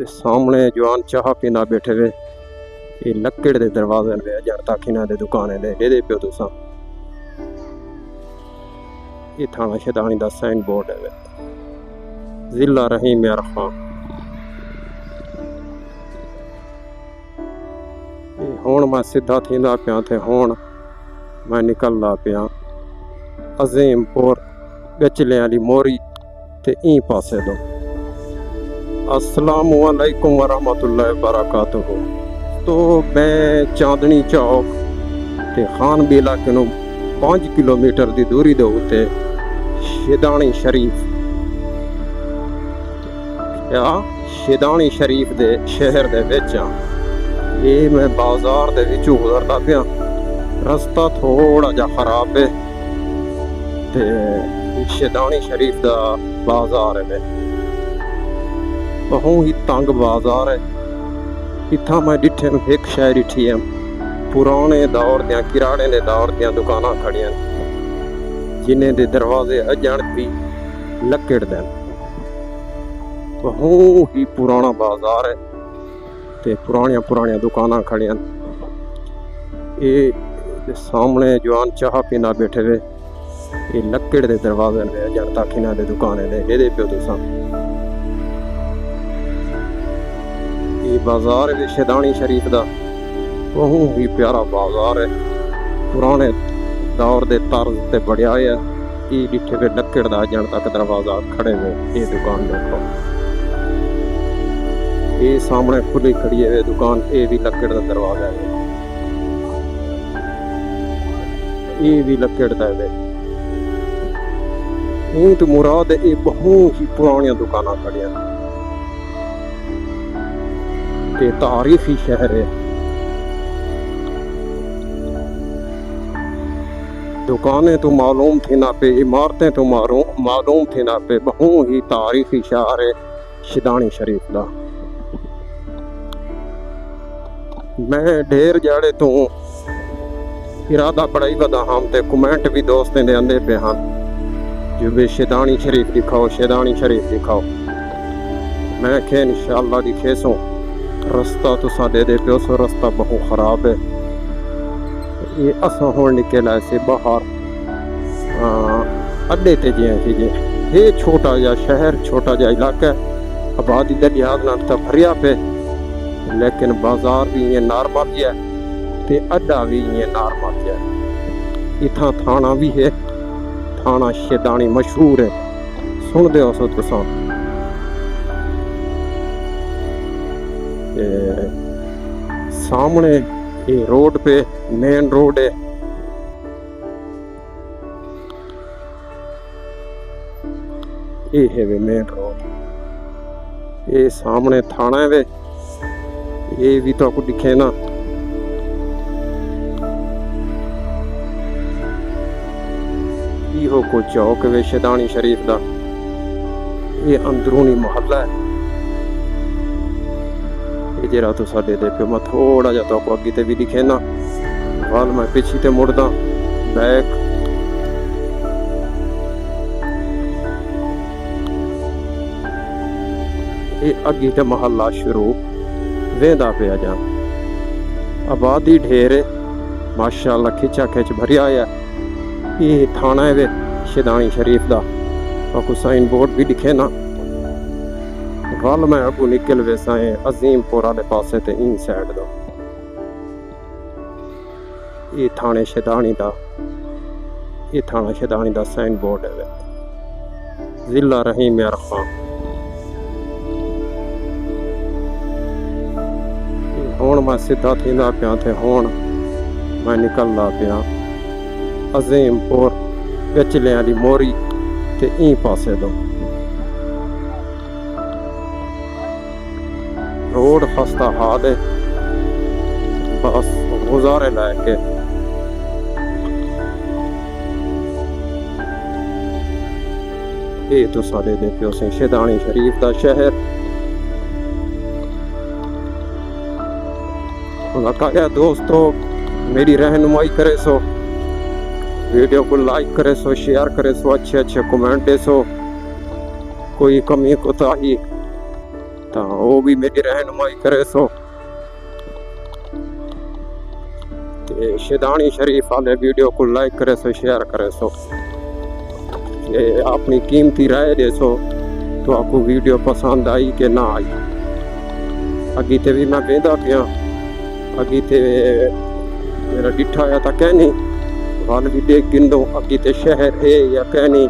सामने जवान चाह पीना बैठे हुए ये लक्कड़ दे दरवाजे ने जड़ तक इन्हां दे दुकाने दे एदे पियो तुसां ये थाना शैतानी दा साइन बोर्ड है जिला रहीम यार खान हुण मैं सीधा थींदा पिया ते हुण मैं निकलदा पिया अजीमपुर गचले वाली मोरी ते ई पासे दो। अस्सलामु अलैकुम वरहमतुल्लाहि वबरकातुहू। तो मैं चांदनी चौक ते खान बी इलाके नूं 5 किलोमीटर की दूरी दे उत्ते शेदानी शरीफ या शेदानी शरीफ दे शहर दे विच आ। ये मैं बाजार दे विचों गुजरदा पिया, रस्ता थोड़ा जा खराब है ते शेदानी शरीफ दा बाजार है बहुत ही तंग बाजार है। इत्थां मैं डिठे एक शहर डिठी है पुराने दौर दियां किराणे दे दौर दियां दुकानां खड़ियां जिन्हें दे दरवाजे अजण भी लक्कड़ दे। बहुत ही पुराना बाजार है ते पुरानियां दुकानां खड़ियां। ये सामने जवान चाह पीना बैठे हुए ये लक्कड़ दे दरवाजे ने अजण तक इन्हां दे दुकाने दे एदे पियो तुसां ये बाजार है शेदानी शरीफ दा बहुत ही प्यारा बाजार है पुराने दौर दे तर्ज ते बढ़िया है। ये डिठे हुए लक्कड़ दा अजण तक दरवाजा खड़े हुए ये दुकान देखो ये सामने खुली खड़ी है दुकान ये भी लक्कड़ दा दरवाजा है ये भी लक्कड़ दा है। ये तो मुराद ये बहुत ही पुरानियां दुकानां खड़ियां ते तारीखी शहर है। दुकानें तो मालूम थी ना पे इमारतें तो मालूम थी ना पे बहुत ही तारीखी शहर है शेदानी शरीफ दा। मैं ढेर जाड़े तो इरादा बड़ाई वदा हम ते कमेंट भी दोस्तें दे आंदे पे हैं जो भी शेदानी शरीफ दिखाओ शेदानी शरीफ दिखाओ। मैं खे इंशाअल्लाह दिखे सो रास्ता तुसा दे पियो सो रास्ता बहुत खराब है। ये असा हुण निकल ऐसे बाहर अड्डे ते जे ये छोटा जा शहर छोटा जा इलाका आबादी दा लिहाज नाल तां भरिया पे लेकिन बाजार भी ये नॉर्मल है ते अड्डा भी ये नॉर्मल है। इत्थां थाना भी है थाना शेदानी मशहूर है सुन दे सो तुसां। सामने ये रोड पे मेन रोड है ये है वे मेन रोड ये सामने थाना है वे ये भी तो आपको दिखे ना। इहो को चौक वे शेदानी शरीफ दा ये अंदरूनी मोहल्ला है जरा तो साडे दे पे मैं थोड़ा जा तो अगे ते भी दिखे ना वाल मैं पिछे ते मुड़दा बैक ये अगे ते मोहल्ला शुरू वेंदा पे जा आबादी ढेर है माशाअल्लाह खिचा खिच भरिया है। ये थाना है वे शेदानी शरीफ दा आपको साइन बोर्ड भी दिखे ना वाल मैं अगू निकल वैसा है अजीमपुर वाले पासे ते इन साइड दो ये थाने शेदानी दा ये थाना शेदानी दा साइन बोर्ड है जिला रहीम यार खान। हुण मैं सीधा थींदा पिया ते हुण मैं निकलदा पिया अजीमपुर गचले वाली मोरी ते ई पासे दो। रोड खस्ता हाल है बस गुजारे लायक है। ये तो साढ़े दे पियो से शेदानी शरीफ दा शहर लगा दोस्तों मेरी रहनुमाई करे सो वीडियो को लाइक करे सो शेयर करे सो अच्छे कमेंट दे सो कोई कमी कोताही ਤਾਂ ਉਹ ਵੀ ਮੇਰੀ ਰਹਿਨੁਮਾਈ ਕਰੇ ਸੋ। ਤੇ ਸ਼ੈਦਾਨੀ शरीफ वाले वीडियो को लाइक करे सो, शेयर करे सो, अपनी कीमती राय दे सो तो आपको वीडियो पसंद आई कि ना आई। अगी ते भी मैं वेंदा पिया, अगी ते मेरा डिठा होया था कहनी वाल भी देख गिंदो, अगी ते शहर है या कहनी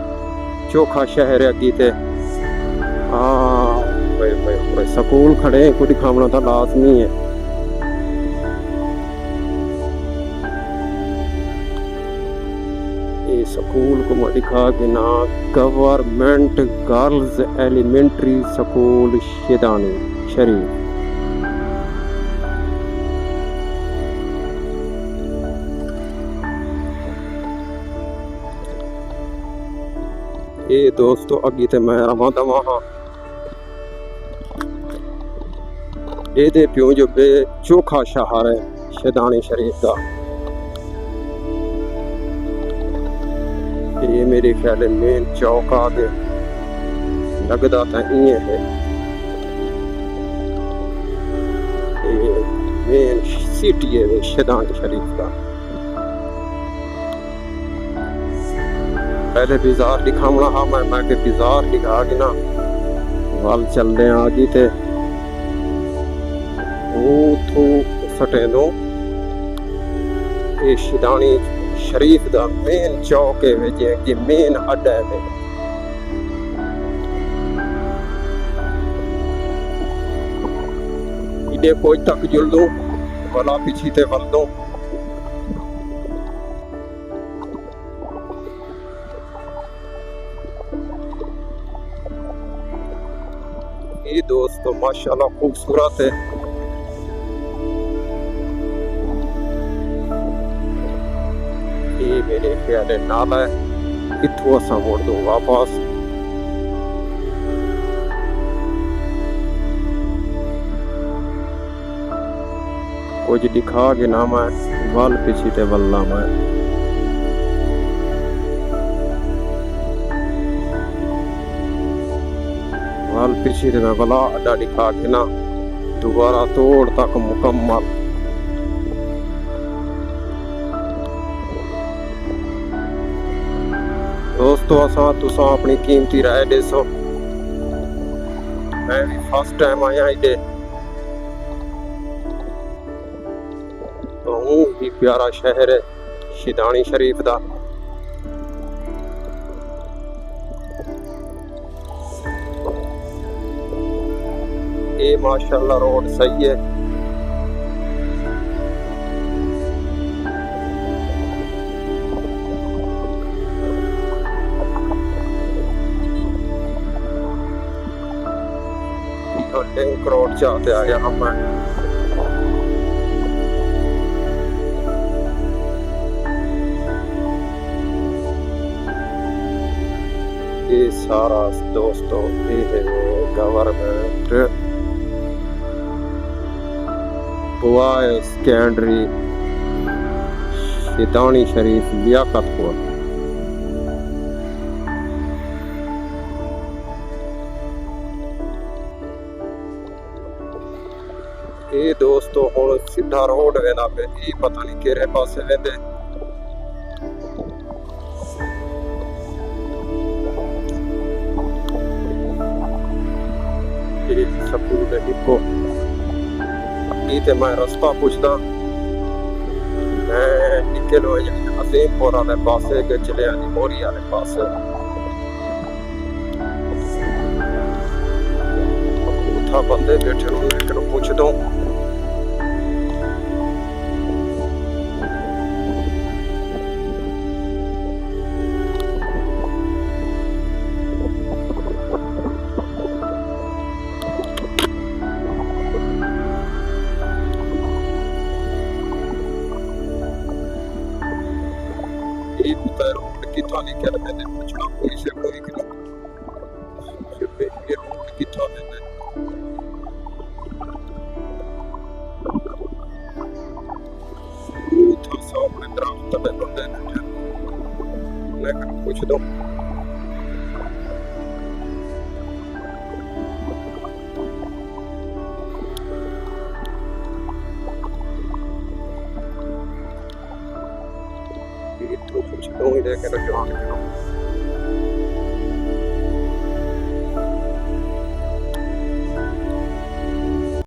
चोखा शहर है अगी ते। स्कूल खड़े को दिखावना तो लाजमी है। ये स्कूल को मैं दिखा के ना गवर्नमेंट गर्ल्स एलिमेंट्री स्कूल शैदानी शरीफ। ये दोस्तों अगी ते मैं रवा दवा हाँ ये प्यो जो बे चोखा शहर है शैदानी शरीफ का। ये मेरे ख्याल मेन चौक आ गए लगता तो इं है। ये मेन सिटी है शैदानी शरीफ का। पहले बाजार दिखावना हाँ मैं के बाजार दिखा के ना वाल चल रहे आगे थे वो सटे दो। ये शैदानी शरीफ दा मेन चौक है जे कि मेन अड्डा है। इधे कोई तक जुल दो वाला पीछे ते वल दो। ये दोस्तों माशाल्लाह खूबसूरत है। ये मेरे ख्याल नाला है, इथों असा मोड़ दो वापस। कुछ दिखा के ना मैं वाल पीछे ते वल्ला मैं। वाल पीछे ते मैं वला अड्डा दिखा के ना दोबारा तोड़ तक मुकम्मल। दोस्तों असा तुसा अपनी कीमती राय दे सो। मैं भी फर्स्ट टाइम आया इधे, बहुत ही प्यारा शहर है शैदानी शरीफ दा। ये माशाल्लाह रोड सही है। लिंक रोड जाते आ गया हम। ये सारा दोस्तों ये है गवर्नमेंट बॉयज सेकेंडरी शैदानी शरीफ लियाकतपुर। ये दोस्तों हुण सीधा रोड वेंदा पे, ये पता नहीं केरे पासे वेंदे। ये स्कूल इको ये ते मैं रास्ता पुछदा मैं निकलो अजीमपुर वाले पासे के चले मोरी वाले पासे। उठा बंदे बैठे नु पूछ दो। रोड कितना निकल मैंने पूछा कोई से कोई कि ये रोड कितना मैंने तो सामने तरफ तले बंदे मैं पूछ दो। ਤੂੰ ਖੁਸ਼ ਤੂੰ ਹੀ ਦੇ ਕੇ ਰਜਵਾਨ